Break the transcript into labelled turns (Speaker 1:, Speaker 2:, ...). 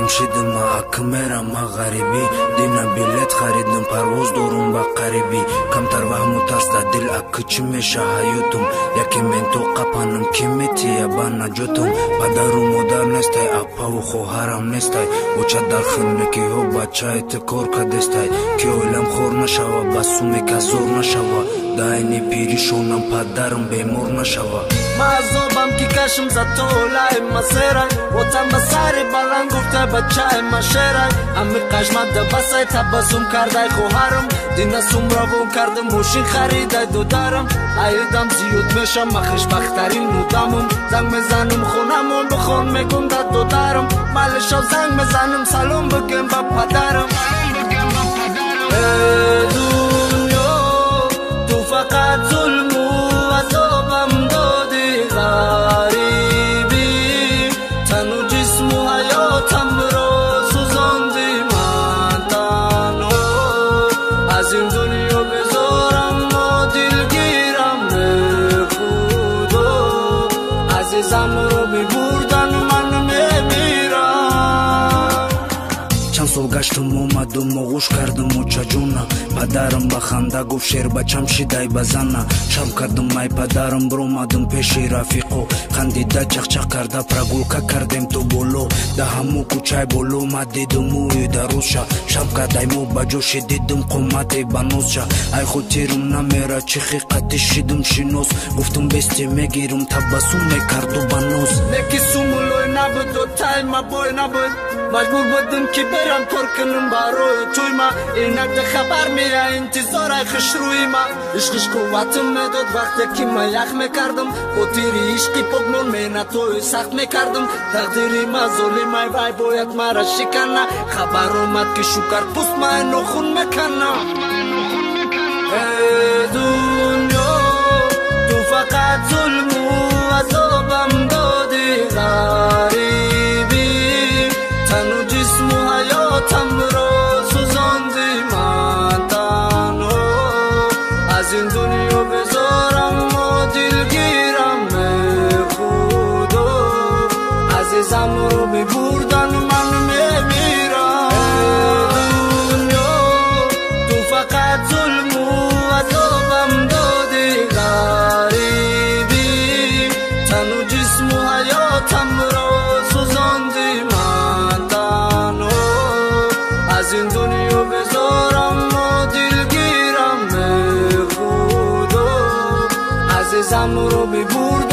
Speaker 1: جمشیدم اکمرم غریبی دینا بلیت خریدم پرواز دارم با قریبی کمتر وهم و ترس در دل اک چی میشه حیاتم یکی من تو قپانم کی میتیه با نجاتم پدر و مادر نیستای اپا و خواهرم نیستای بچه در خونه که ها بچه ایت کار کدستای که اولم خور نشوه بسومی که زور نشوه داینی پیری شونم پدرم بیمور نشوه
Speaker 2: مازوبم کی کشم زتو لای مسیرای وطن بساری بلند گفته بچه مشیرای امی قشمت دبسای تبسم کردای خوهرم دینا سمراوم کردم موشین خریدای دودارم ایدم زیاد میشم مخش بخترین مودمم زنگ میزنم خونمون بخون میگم داد دودارم مالشو زنگ میزنم سلام بگم با پدرم دنیا تو فقط ظلم و عذابم دادی غریبی تن و جسم و حیاتم را سوزاندی من تنها از این دنیا بذارم و دلگیرم به خدا عزیزم رو میبردن من میمیرم چند سال گشتم اومدم و غوش کردم و چجونا پدرم با خنده گفت شیر بچم شیدای بزنه شب کردم ای پدرم برومدم پیش رفیقو خندیده چخچخ کرده پرگولکه کردیم تو بولو ده همو کوچای بولو ما دیدم اوی دروز شا شب کردای مو بجوشی دیدم قومتی بنوز شا ای خود تیرم نمیره چی خیقتی شیدم شینوز گفتم بستی میگیرم تبسو میکردو بنوز نکی سومولوی نبود و تای ما بوی نبود مجبور بودم که برم کار کنم باروی توی ما اینک ده خبر میره انتظارای خش روی ما عشقش قوتم میداد وقتی که ما یخ میکردم با تیری عشقی پاکنون مینه توی سخت میکردم تقدیری ما ظلمای وای باید مرا شکنه خبر اومد که شکر پوست ما نخون میکنه ای دنیا تو فقط ظلم و عذابم دادی غریبی تن و جسم و حیاتم را سوزاندی من تنها از این دنیا بذارم و دلگیرم به خدا عزیزم رو میبردن من میمیرم دنیا تو فقط ظلم و عذابم دادی غریبی تن و جسم و حیاتم را سوزاندی من تنها از این دنیا بذارم و دلگیرم به خدا عزیزم رو میبردن